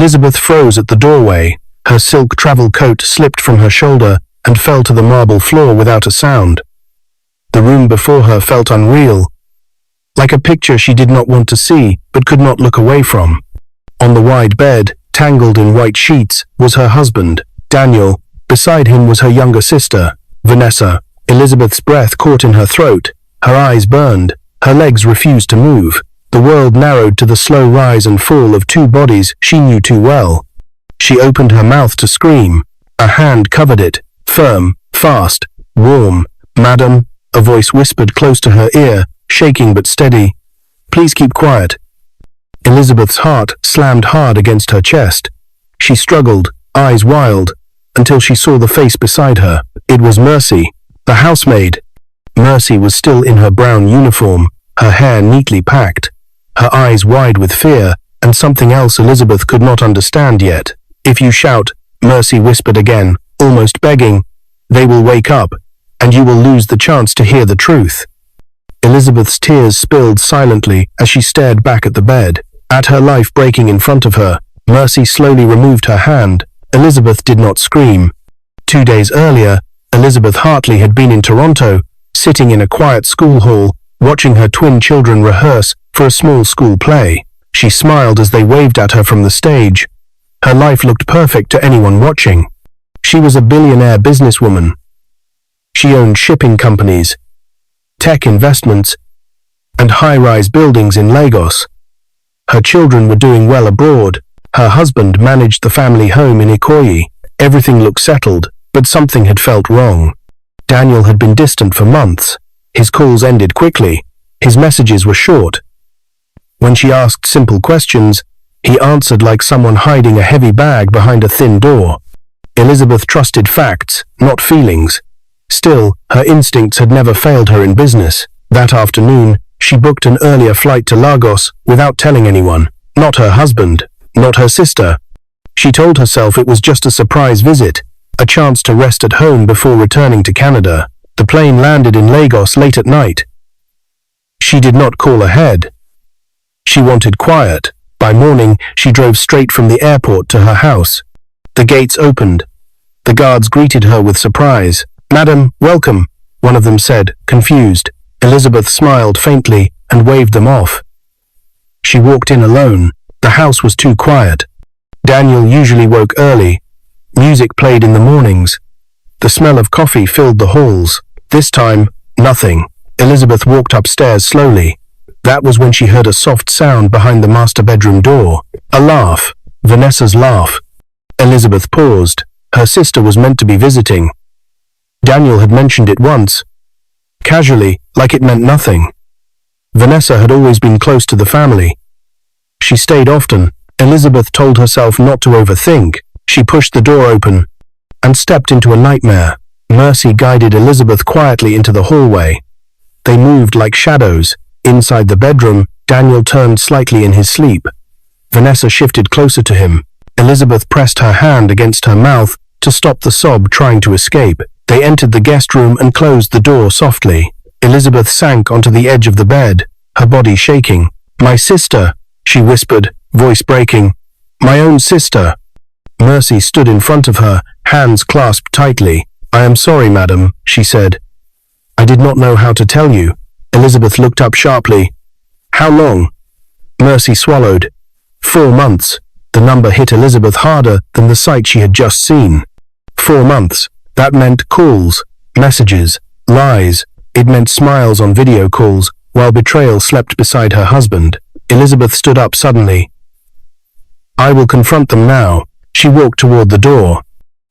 Elizabeth froze at the doorway. Her silk travel coat slipped from her shoulder and fell to the marble floor without a sound. The room before her felt unreal, like a picture she did not want to see but could not look away from. On the wide bed, tangled in white sheets, was her husband, Daniel. Beside him was her younger sister, Vanessa. Elizabeth's breath caught in her throat. Her eyes burned. Her legs refused to move. The world narrowed to the slow rise and fall of two bodies she knew too well. She opened her mouth to scream. A hand covered it, firm, fast, warm. "Madam," a voice whispered close to her ear, shaking but steady. "Please keep quiet." Elizabeth's heart slammed hard against her chest. She struggled, eyes wild, until she saw the face beside her. It was Mercy, the housemaid. Mercy was still in her brown uniform, her hair neatly packed, her eyes wide with fear, and something else Elizabeth could not understand yet. "If you shout," Mercy whispered again, almost begging, "they will wake up, and you will lose the chance to hear the truth." Elizabeth's tears spilled silently as she stared back at the bed. At her life breaking in front of her, Mercy slowly removed her hand. Elizabeth did not scream. 2 days earlier, Elizabeth Hartley had been in Toronto, sitting in a quiet school hall, watching her twin children rehearse for a small school play. She smiled as they waved at her from the stage. Her life looked perfect to anyone watching. She was a billionaire businesswoman. She owned shipping companies, tech investments, and high-rise buildings in Lagos. Her children were doing well abroad. Her husband managed the family home in Ikoyi. Everything looked settled, but something had felt wrong. Daniel had been distant for months. His calls ended quickly. His messages were short. When she asked simple questions, he answered like someone hiding a heavy bag behind a thin door. Elizabeth trusted facts, not feelings. Still, her instincts had never failed her in business. That afternoon, she booked an earlier flight to Lagos without telling anyone. Not her husband, not her sister. She told herself it was just a surprise visit, a chance to rest at home before returning to Canada. The plane landed in Lagos late at night. She did not call ahead. She wanted quiet. By morning, she drove straight from the airport to her house. The gates opened. The guards greeted her with surprise. "Madam, welcome," one of them said, confused. Elizabeth smiled faintly and waved them off. She walked in alone. The house was too quiet. Daniel usually woke early. Music played in the mornings. The smell of coffee filled the halls. This time, nothing. Elizabeth walked upstairs slowly. That was when she heard a soft sound behind the master bedroom door. A laugh. Vanessa's laugh. Elizabeth paused. Her sister was meant to be visiting. Daniel had mentioned it once, casually, like it meant nothing. Vanessa had always been close to the family. She stayed often. Elizabeth told herself not to overthink. She pushed the door open and stepped into a nightmare. Mercy guided Elizabeth quietly into the hallway. They moved like shadows. Inside the bedroom, Daniel turned slightly in his sleep. Vanessa shifted closer to him. Elizabeth pressed her hand against her mouth to stop the sob trying to escape. They entered the guest room and closed the door softly. Elizabeth sank onto the edge of the bed, her body shaking. "My sister," she whispered, voice breaking. "My own sister." Mercy stood in front of her, hands clasped tightly. "I am sorry, madam," she said. "I did not know how to tell you." Elizabeth looked up sharply. "How long?" Mercy swallowed. 4 months. The number hit Elizabeth harder than the sight she had just seen. 4 months. That meant calls, messages, lies. It meant smiles on video calls, while betrayal slept beside her husband. Elizabeth stood up suddenly. "I will confront them now." She walked toward the door.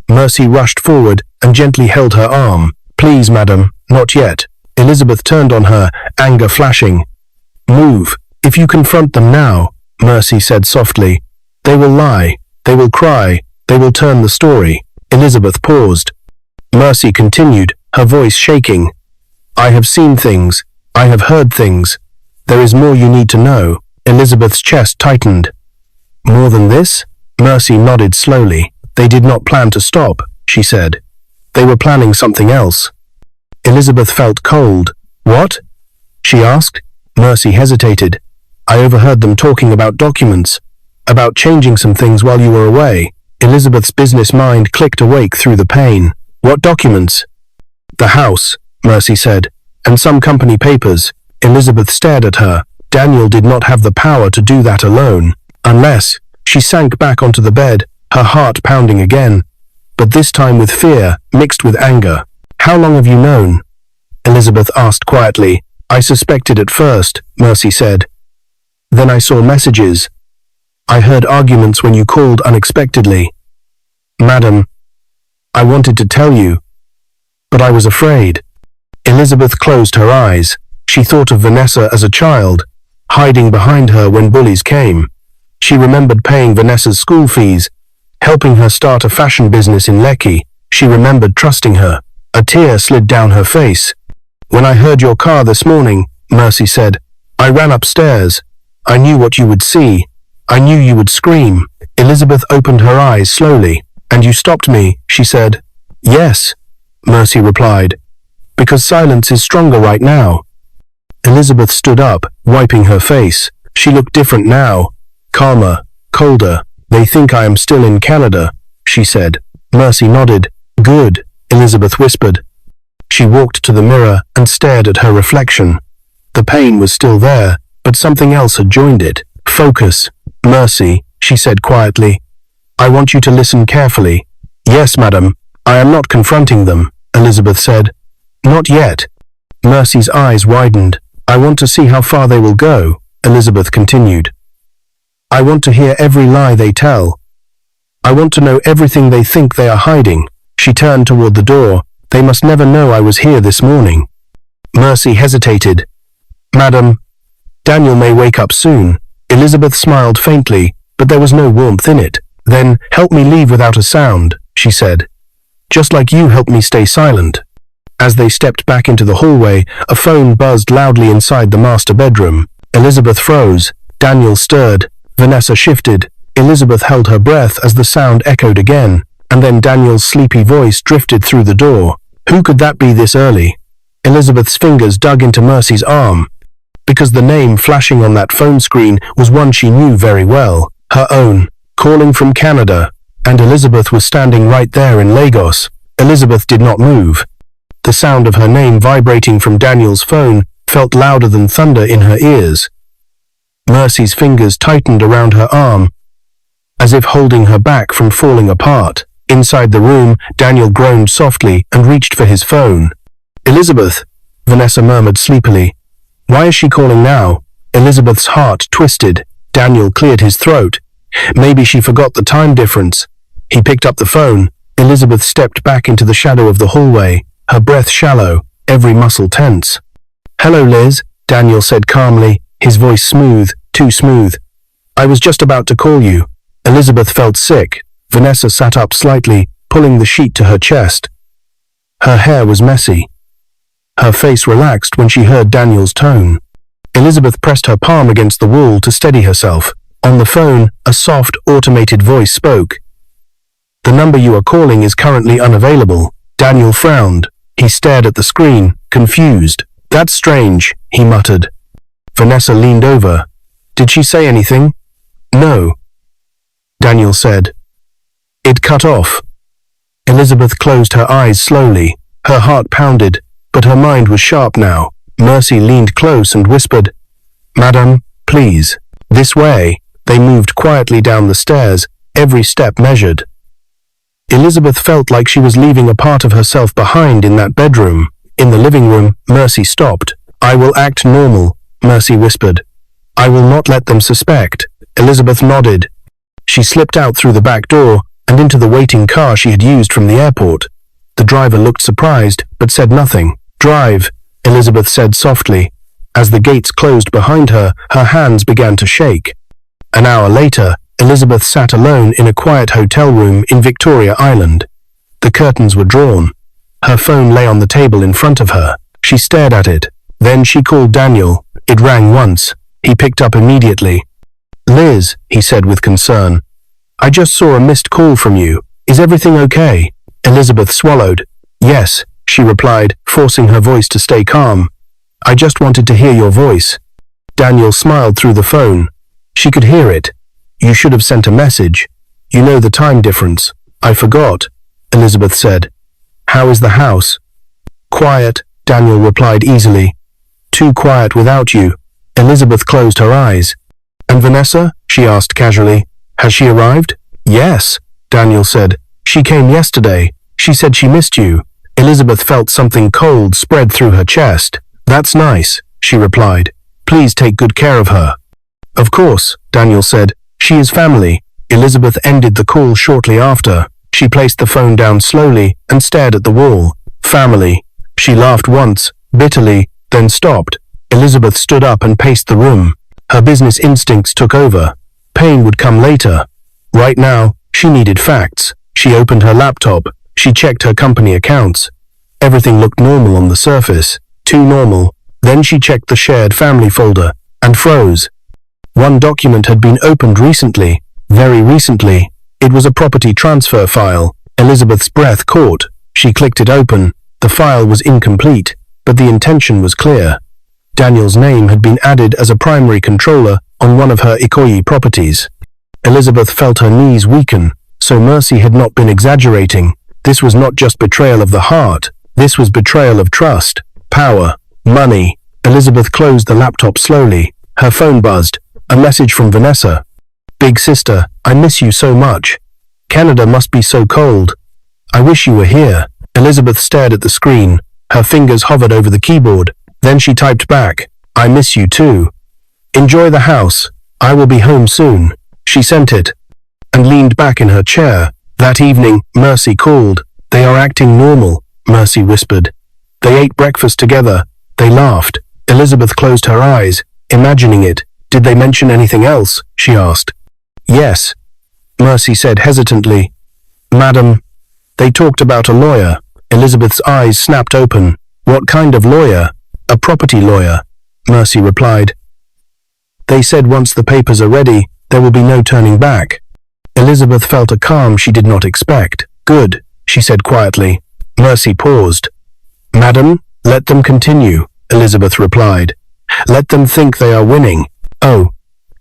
Mercy rushed forward and gently held her arm. "Please, madam, not yet." Elizabeth turned on her, anger flashing. "Move. If you confront them now," Mercy said softly, "they will lie, they will cry, they will turn the story." Elizabeth paused. Mercy continued, her voice shaking. "I have seen things. I have heard things. There is more you need to know." Elizabeth's chest tightened. "More than this?" Mercy nodded slowly. "They did not plan to stop," she said. "They were planning something else." Elizabeth felt cold. "What?" she asked. Mercy hesitated. "I overheard them talking about documents. about changing some things while you were away. Elizabeth's business mind clicked awake through the pain. What documents? The house, Mercy said, and some company papers. Elizabeth stared at her. Daniel did not have the power to do that alone. Unless, she sank back onto the bed, her heart pounding again, but this time with fear, mixed with anger. How long have you known? Elizabeth asked quietly. I suspected at first, Mercy said. Then I saw messages. I heard arguments when you called unexpectedly. Madam, I wanted to tell you, but I was afraid. Elizabeth closed her eyes. She thought of Vanessa as a child, hiding behind her when bullies came. She remembered paying Vanessa's school fees, helping her start a fashion business in Lekki. She remembered trusting her. A tear slid down her face. When I heard your car this morning, Mercy said, I ran upstairs. I knew what you would see. I knew you would scream. Elizabeth opened her eyes slowly. And you stopped me, she said. Yes, Mercy replied, because silence is stronger right now. Elizabeth stood up, wiping her face. She looked different now, calmer, colder. They think I am still in Canada, she said. Mercy nodded. Good, Elizabeth whispered. She walked to the mirror and stared at her reflection. The pain was still there, but something else had joined it. Focus, Mercy, she said quietly. I want you to listen carefully. Yes, madam. I am not confronting them, Elizabeth said. Not yet. Mercy's eyes widened. I want to see how far they will go, Elizabeth continued. I want to hear every lie they tell. I want to know everything they think they are hiding. She turned toward the door. They must never know I was here this morning. Mercy hesitated. Madam, Daniel may wake up soon. Elizabeth smiled faintly, but there was no warmth in it. Then, help me leave without a sound, she said. Just like you helped me stay silent. As they stepped back into the hallway, a phone buzzed loudly inside the master bedroom. Elizabeth froze. Daniel stirred. Vanessa shifted. Elizabeth held her breath as the sound echoed again, and then Daniel's sleepy voice drifted through the door. Who could that be this early? Elizabeth's fingers dug into Mercy's arm, because the name flashing on that phone screen was one she knew very well, her own, calling from Canada, and Elizabeth was standing right there in Lagos. Elizabeth did not move. The sound of her name vibrating from Daniel's phone felt louder than thunder in her ears. Mercy's fingers tightened around her arm, as if holding her back from falling apart. Inside the room, Daniel groaned softly and reached for his phone. Elizabeth, Vanessa murmured sleepily. Why is she calling now? Elizabeth's heart twisted. Daniel cleared his throat. Maybe she forgot the time difference. He picked up the phone. Elizabeth stepped back into the shadow of the hallway, her breath shallow, every muscle tense. Hello, Liz, Daniel said calmly, his voice smooth, too smooth. I was just about to call you. Elizabeth felt sick. Vanessa sat up slightly, pulling the sheet to her chest. Her hair was messy. Her face relaxed when she heard Daniel's tone. Elizabeth pressed her palm against the wall to steady herself. On the phone, a soft, automated voice spoke. The number you are calling is currently unavailable. Daniel frowned. He stared at the screen, confused. That's strange, he muttered. Vanessa leaned over. Did she say anything? No, Daniel said. It cut off. Elizabeth closed her eyes slowly. Her heart pounded, but her mind was sharp now. Mercy leaned close and whispered, Madam, please. This way. They moved quietly down the stairs, every step measured. Elizabeth felt like she was leaving a part of herself behind in that bedroom. In the living room, Mercy stopped. I will act normal, Mercy whispered. I will not let them suspect. Elizabeth nodded. She slipped out through the back door and into the waiting car she had used from the airport. The driver looked surprised, but said nothing. Drive, Elizabeth said softly. As the gates closed behind her, her hands began to shake. An hour later, Elizabeth sat alone in a quiet hotel room in Victoria Island. The curtains were drawn. Her phone lay on the table in front of her. She stared at it. Then she called Daniel. It rang once. He picked up immediately. Liz, he said with concern. I just saw a missed call from you. Is everything okay? Elizabeth swallowed. Yes, she replied, forcing her voice to stay calm. I just wanted to hear your voice. Daniel smiled through the phone. She could hear it. You should have sent a message. You know the time difference. I forgot, Elizabeth said. How is the house? Quiet, Daniel replied easily. Too quiet without you. Elizabeth closed her eyes. And Vanessa? She asked casually. Has she arrived? Yes, Daniel said. She came yesterday. She said she missed you. Elizabeth felt something cold spread through her chest. That's nice, she replied. Please take good care of her. Of course, Daniel said. She is family. Elizabeth ended the call shortly after. She placed the phone down slowly and stared at the wall. Family. She laughed once, bitterly, then stopped. Elizabeth stood up and paced the room. Her business instincts took over. Pain would come later. Right now, she needed facts. She opened her laptop. She checked her company accounts. Everything looked normal on the surface. Too normal. Then she checked the shared family folder and froze. One document had been opened recently. Very recently. It was a property transfer file. Elizabeth's breath caught. She clicked it open. The file was incomplete, but the intention was clear. Daniel's name had been added as a primary controller on one of her Ikoyi properties. Elizabeth felt her knees weaken, so Mercy had not been exaggerating. This was not just betrayal of the heart. This was betrayal of trust, power, money. Elizabeth closed the laptop slowly. Her phone buzzed. A message from Vanessa. Big sister, I miss you so much. Canada must be so cold. I wish you were here. Elizabeth stared at the screen. Her fingers hovered over the keyboard. Then she typed back, I miss you too. Enjoy the house. I will be home soon. She sent it and leaned back in her chair. That evening, Mercy called. They are acting normal, Mercy whispered. They ate breakfast together. They laughed. Elizabeth closed her eyes, imagining it. Did they mention anything else? She asked. Yes, Mercy said hesitantly. Madam, they talked about a lawyer. Elizabeth's eyes snapped open. What kind of lawyer? A property lawyer, Mercy replied. They said once the papers are ready, there will be no turning back. Elizabeth felt a calm she did not expect. Good, she said quietly. Mercy paused. Madam, let them continue, Elizabeth replied. Let them think they are winning. Oh,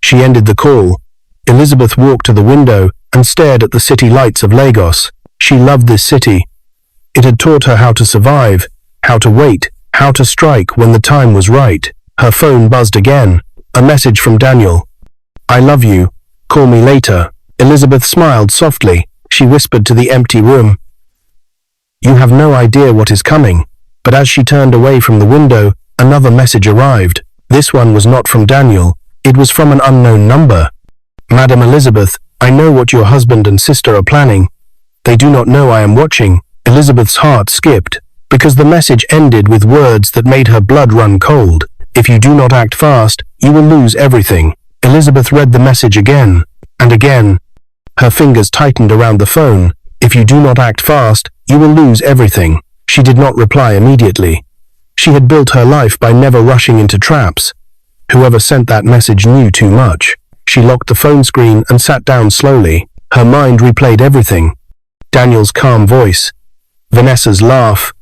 she ended the call. Elizabeth walked to the window and stared at the city lights of Lagos. She loved this city. It had taught her how to survive, how to wait, how to strike when the time was right. Her phone buzzed again. A message from Daniel. I love you. Call me later. Elizabeth smiled softly. She whispered to the empty room. You have no idea what is coming. But as she turned away from the window, another message arrived. This one was not from Daniel. It was from an unknown number. Madam Elizabeth, I know what your husband and sister are planning. They do not know I am watching. Elizabeth's heart skipped, because the message ended with words that made her blood run cold. If you do not act fast, you will lose everything. Elizabeth read the message again, and again. Her fingers tightened around the phone. If you do not act fast, you will lose everything. She did not reply immediately. She had built her life by never rushing into traps. Whoever sent that message knew too much. She locked the phone screen and sat down slowly. Her mind replayed everything. Daniel's calm voice, Vanessa's laugh,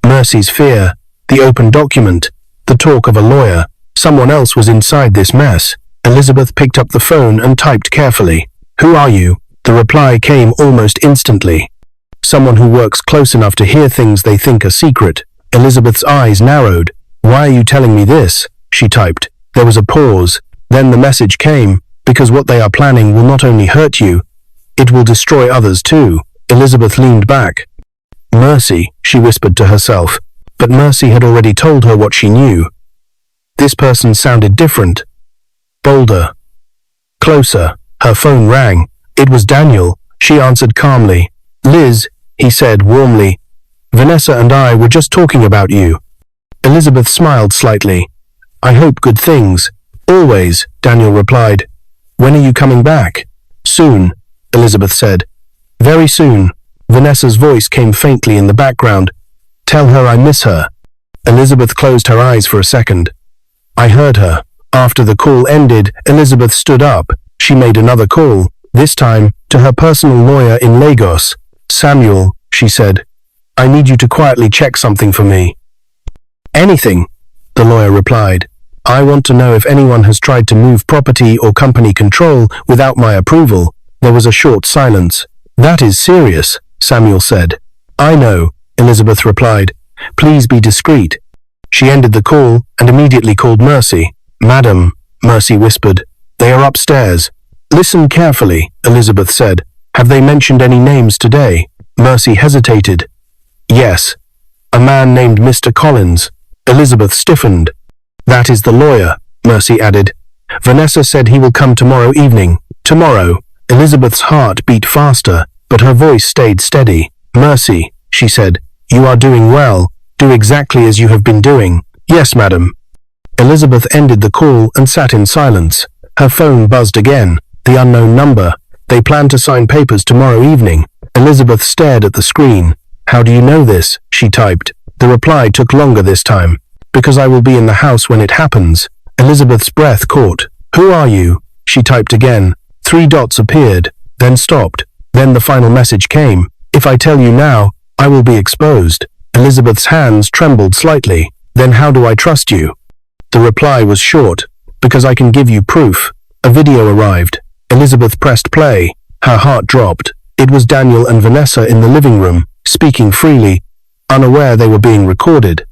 Mercy's fear, the open document, the talk of a lawyer. Someone else was inside this mess. Elizabeth picked up the phone and typed carefully. Who are you? The reply came almost instantly. Someone who works close enough to hear things they think are secret. Elizabeth's eyes narrowed. Why are you telling me this? She typed. There was a pause. Then the message came. Because what they are planning will not only hurt you, it will destroy others too. Elizabeth leaned back. Mercy, she whispered to herself. But Mercy had already told her what she knew. This person sounded different. Bolder. Closer. Her phone rang. It was Daniel. She answered calmly. Liz, he said warmly. Vanessa and I were just talking about you. Elizabeth smiled slightly. I hope good things. Always, Daniel replied. When are you coming back? Soon, Elizabeth said. Very soon. Vanessa's voice came faintly in the background. Tell her I miss her. Elizabeth closed her eyes for a second. I heard her. After the call ended, Elizabeth stood up. She made another call, this time to her personal lawyer in Lagos. Samuel, she said, I need you to quietly check something for me. Anything, the lawyer replied. I want to know if anyone has tried to move property or company control without my approval. There was a short silence. That is serious, Samuel said. I know, Elizabeth replied. Please be discreet. She ended the call and immediately called Mercy. Madam, Mercy whispered. They are upstairs. Listen carefully, Elizabeth said. Have they mentioned any names today? Mercy hesitated. Yes. A man named Mr. Collins. Elizabeth stiffened. That is the lawyer, Mercy added. Vanessa said he will come tomorrow evening. Tomorrow. Elizabeth's heart beat faster, but her voice stayed steady. Mercy, she said, you are doing well. Do exactly as you have been doing. Yes, madam. Elizabeth ended the call and sat in silence. Her phone buzzed again. The unknown number. They plan to sign papers tomorrow evening. Elizabeth stared at the screen. How do you know this? She typed. The reply took longer this time. Because I will be in the house when it happens. Elizabeth's breath caught. Who are you? She typed again. 3 dots appeared, then stopped. Then the final message came. If I tell you now, I will be exposed. Elizabeth's hands trembled slightly. Then how do I trust you? The reply was short. Because I can give you proof. A video arrived. Elizabeth pressed play. Her heart dropped. It was Daniel and Vanessa in the living room, speaking freely, unaware they were being recorded.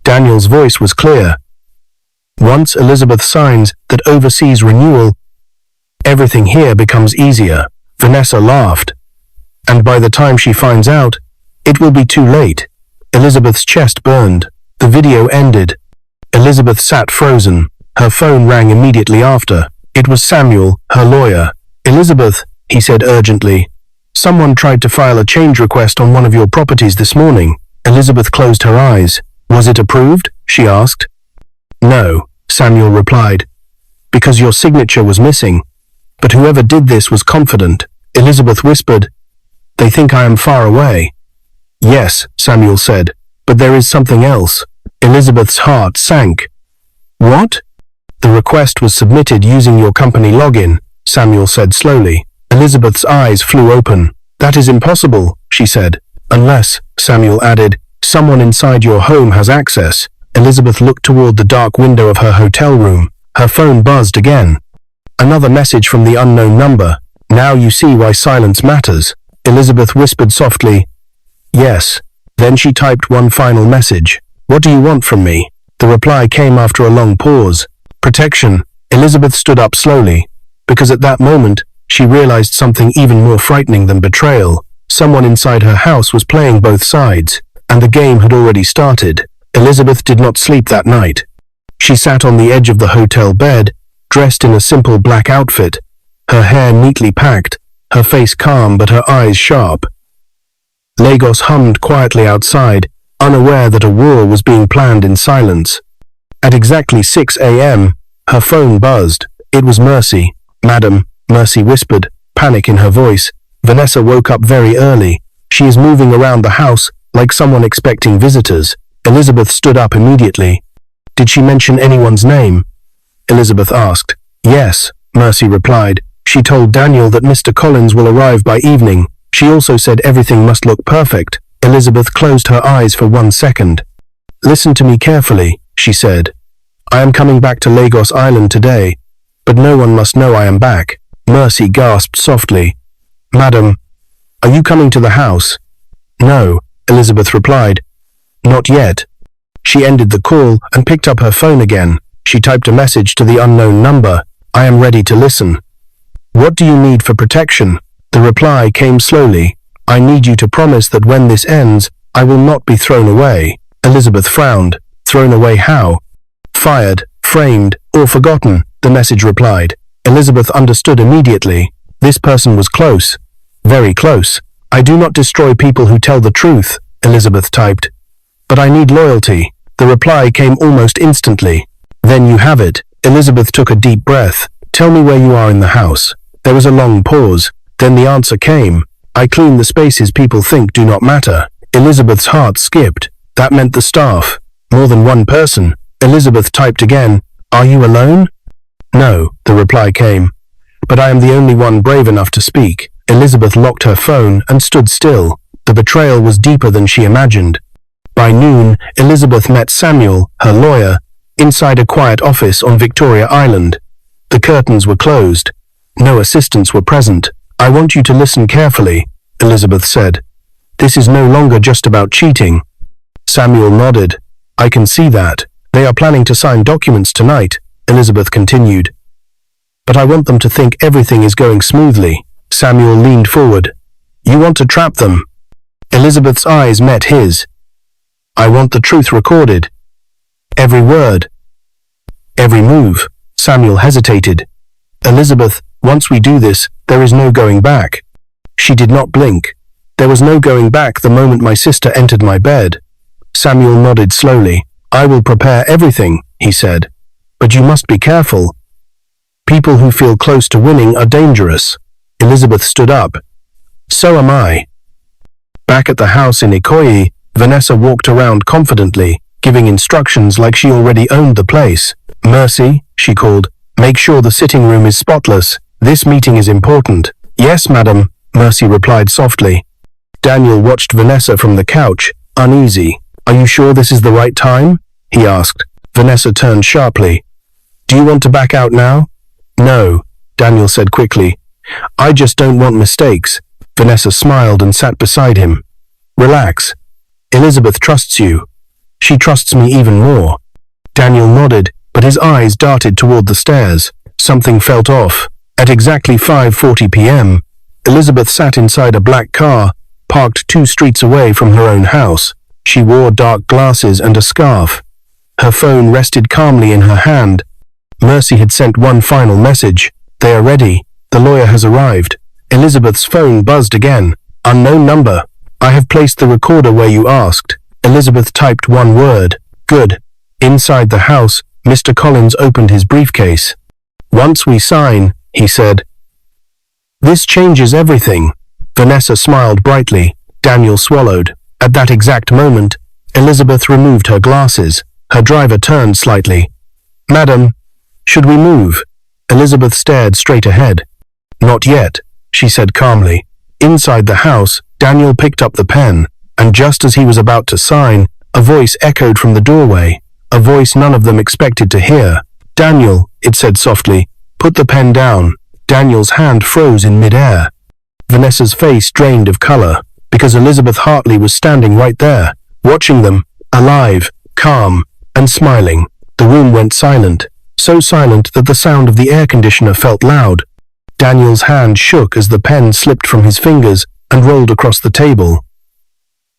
Daniel's voice was clear. Once Elizabeth signs that overseas renewal, everything here becomes easier. Vanessa laughed. And by the time she finds out, it will be too late. Elizabeth's chest burned. The video ended. Elizabeth sat frozen. Her phone rang immediately after. It was Samuel, her lawyer. Elizabeth, he said urgently. Someone tried to file a change request on one of your properties this morning. Elizabeth closed her eyes. Was it approved? She asked. No, Samuel replied. Because your signature was missing. But whoever did this was confident. Elizabeth whispered. They think I am far away. Yes, Samuel said, but there is something else. Elizabeth's heart sank. What? The request was submitted using your company login, Samuel said slowly. Elizabeth's eyes flew open. That is impossible, she said. Unless, Samuel added, someone inside your home has access. Elizabeth looked toward the dark window of her hotel room. Her phone buzzed again. Another message from the unknown number. Now you see why silence matters. Elizabeth whispered softly. Yes. Then she typed one final message. What do you want from me? The reply came after a long pause. Protection. Elizabeth stood up slowly, because at that moment, she realized something even more frightening than betrayal. Someone inside her house was playing both sides, and the game had already started. Elizabeth did not sleep that night. She sat on the edge of the hotel bed, dressed in a simple black outfit, her hair neatly packed, her face calm but her eyes sharp. Lagos hummed quietly outside, unaware that a war was being planned in silence. At exactly 6 a.m., her phone buzzed. It was Mercy. Madam, Mercy whispered, panic in her voice. Vanessa woke up very early. She is moving around the house like someone expecting visitors. Elizabeth stood up immediately. Did she mention anyone's name? Elizabeth asked. Yes, Mercy replied. She told Daniel that Mr. Collins will arrive by evening. She also said everything must look perfect. Elizabeth closed her eyes for 1 second. Listen to me carefully, she said. I am coming back to Lagos Island today, but no one must know I am back. Mercy gasped softly. Madam, are you coming to the house? No, Elizabeth replied. Not yet. She ended the call and picked up her phone again. She typed a message to the unknown number. I am ready to listen. What do you need for protection? The reply came slowly. I need you to promise that when this ends, I will not be thrown away. Elizabeth frowned. Thrown away how? Fired, framed, or forgotten, the message replied. Elizabeth understood immediately. This person was close. Very close. I do not destroy people who tell the truth, Elizabeth typed. But I need loyalty. The reply came almost instantly. Then you have it. Elizabeth took a deep breath. Tell me where you are in the house. There was a long pause. Then the answer came. I clean the spaces people think do not matter. Elizabeth's heart skipped. That meant the staff. More than one person. Elizabeth typed again. Are you alone? No, the reply came. But I am the only one brave enough to speak. Elizabeth locked her phone and stood still. The betrayal was deeper than she imagined. By noon, Elizabeth met Samuel, her lawyer, inside a quiet office on Victoria Island. The curtains were closed. No assistants were present. "I want you to listen carefully," Elizabeth said. "This is no longer just about cheating." Samuel nodded. "I can see that. They are planning to sign documents tonight," Elizabeth continued. "But I want them to think everything is going smoothly." Samuel leaned forward. "You want to trap them?" Elizabeth's eyes met his. "I want the truth recorded. Every word. Every move." Samuel hesitated. "Elizabeth, once we do this, there is no going back." She did not blink. "There was no going back the moment my sister entered my bed." Samuel nodded slowly. "I will prepare everything," he said. "But you must be careful. People who feel close to winning are dangerous." Elizabeth stood up. "So am I." Back at the house in Ikoyi, Vanessa walked around confidently, giving instructions like she already owned the place. "Mercy," she called, "make sure the sitting room is spotless. This meeting is important." "Yes, madam," Mercy replied softly. Daniel watched Vanessa from the couch, uneasy. "Are you sure this is the right time?" he asked. Vanessa turned sharply. "Do you want to back out now?" "No," Daniel said quickly. "I just don't want mistakes." Vanessa smiled and sat beside him. "Relax. Elizabeth trusts you. She trusts me even more." Daniel nodded, but his eyes darted toward the stairs. Something felt off. At exactly 5:40 p.m., Elizabeth sat inside a black car, parked 2 streets away from her own house. She wore dark glasses and a scarf. Her phone rested calmly in her hand. Mercy had sent one final message. "They are ready. The lawyer has arrived." Elizabeth's phone buzzed again. "Unknown number. I have placed the recorder where you asked." Elizabeth typed one word. "Good." Inside the house, Mr. Collins opened his briefcase. "Once we sign," he said, "this changes everything." Vanessa smiled brightly. Daniel swallowed. At that exact moment, Elizabeth removed her glasses. Her driver turned slightly. "Madam, should we move?" Elizabeth stared straight ahead. "Not yet," she said calmly. Inside the house, Daniel picked up the pen, and just as he was about to sign, a voice echoed from the doorway, a voice none of them expected to hear. "Daniel," it said softly, "put the pen down." Daniel's hand froze in midair. Vanessa's face drained of color, because Elizabeth Hartley was standing right there, watching them, alive, calm, and smiling. The room went silent, so silent that the sound of the air conditioner felt loud. Daniel's hand shook as the pen slipped from his fingers and rolled across the table.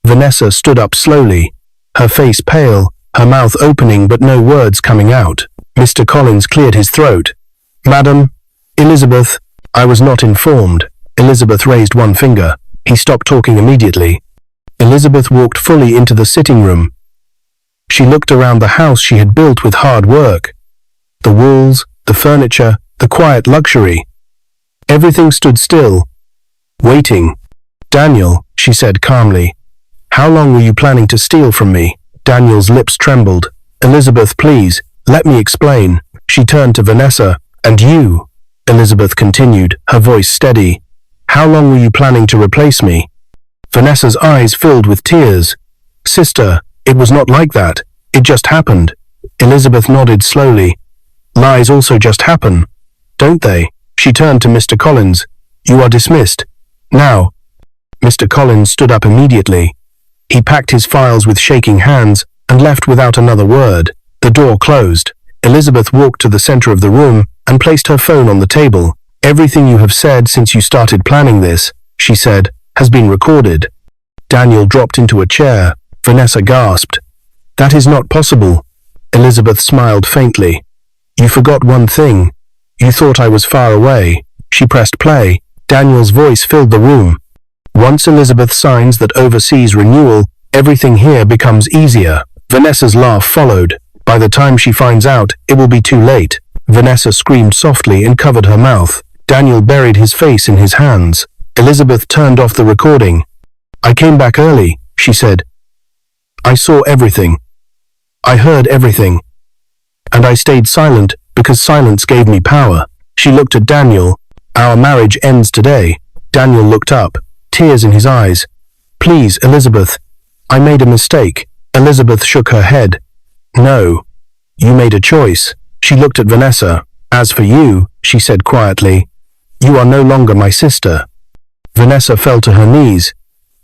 Vanessa stood up slowly, her face pale, her mouth opening but no words coming out. Mr. Collins cleared his throat. "Madam, Elizabeth, I was not informed." Elizabeth raised one finger. He stopped talking immediately. Elizabeth walked fully into the sitting room. She looked around the house she had built with hard work. The walls, the furniture, the quiet luxury. Everything stood still, waiting. "Daniel," she said calmly, "how long were you planning to steal from me?" Daniel's lips trembled. "Elizabeth, please, let me explain." She turned to Vanessa. "And you," Elizabeth continued, her voice steady, "how long were you planning to replace me?" Vanessa's eyes filled with tears. "Sister, it was not like that. It just happened." Elizabeth nodded slowly. "Lies also just happen, don't they?" She turned to Mr. Collins. "You are dismissed. Now." Mr. Collins stood up immediately. He packed his files with shaking hands and left without another word. The door closed. Elizabeth walked to the center of the room and placed her phone on the table. "Everything you have said since you started planning this," she said, "has been recorded." Daniel dropped into a chair. Vanessa gasped. "That is not possible." Elizabeth smiled faintly. "You forgot one thing. You thought I was far away." She pressed play. Daniel's voice filled the room. "Once Elizabeth signs that overseas renewal, everything here becomes easier." Vanessa's laugh followed. "By the time she finds out, it will be too late." Vanessa screamed softly and covered her mouth. Daniel buried his face in his hands. Elizabeth turned off the recording. "I came back early," she said. "I saw everything. I heard everything. And I stayed silent because silence gave me power." She looked at Daniel. "Our marriage ends today." Daniel looked up, tears in his eyes. "Please, Elizabeth, I made a mistake." Elizabeth shook her head. "No, You made a choice. She looked at Vanessa. As for you, she said quietly, you are no longer my sister. Vanessa fell to her knees.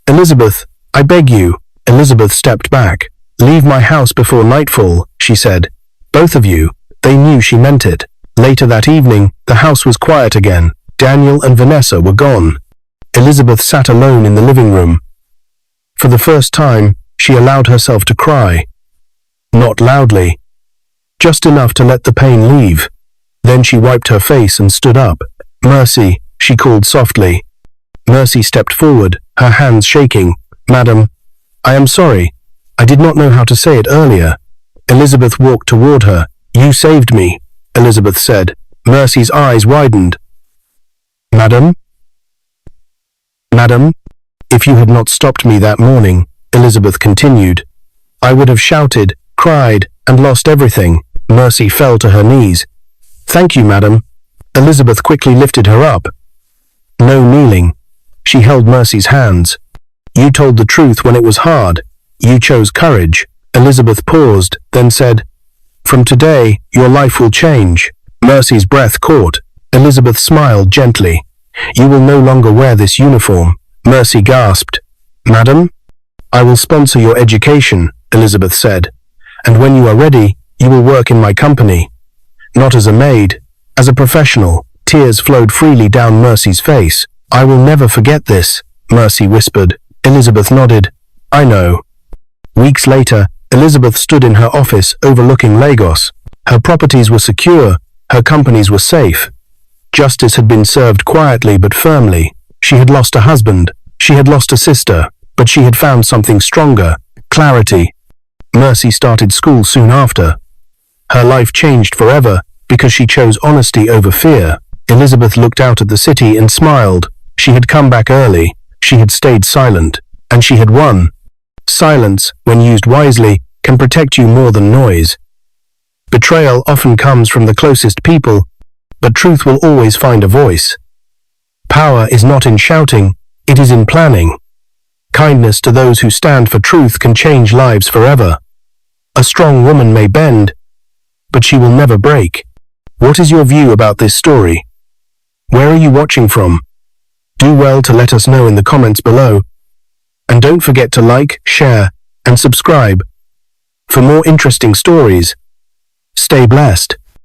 Elizabeth, I beg you. Elizabeth stepped back. Leave my house before nightfall, she said. Both of you. They knew she meant it. Later that evening, the house was quiet again. Daniel and Vanessa were gone. Elizabeth sat alone in the living room. For the first time, she allowed herself to cry. Not loudly. Just enough to let the pain leave. Then she wiped her face and stood up. Mercy, she called softly. Mercy stepped forward, her hands shaking. Madam, I am sorry. I did not know how to say it earlier. Elizabeth walked toward her. You saved me, Elizabeth said. Mercy's eyes widened. Madam? Madam, if you had not stopped me that morning, Elizabeth continued, I would have shouted, cried, and lost everything. Mercy fell to her knees. Thank you, madam. Elizabeth quickly lifted her up. No kneeling. She held Mercy's hands. You told the truth when it was hard. You chose courage. Elizabeth paused, then said, From today, your life will change. Mercy's breath caught. Elizabeth smiled gently. You will no longer wear this uniform. Mercy gasped. Madam? I will sponsor your education, Elizabeth said. And when you are ready, you will work in my company. Not as a maid, as a professional. Tears flowed freely down Mercy's face. I will never forget this, Mercy whispered. Elizabeth nodded. I know. Weeks later, Elizabeth stood in her office overlooking Lagos. Her properties were secure, her companies were safe. Justice had been served quietly but firmly. She had lost a husband, she had lost a sister, but she had found something stronger, clarity. Mercy started school soon after. Her life changed forever because she chose honesty over fear. Elizabeth looked out at the city and smiled. She had come back early, she had stayed silent, and she had won. Silence, when used wisely, can protect you more than noise. Betrayal often comes from the closest people, but truth will always find a voice. Power is not in shouting, it is in planning. Kindness to those who stand for truth can change lives forever. A strong woman may bend, but she will never break. What is your view about this story? Where are you watching from? Do well to let us know in the comments below. And don't forget to like, share, and subscribe. For more interesting stories, stay blessed.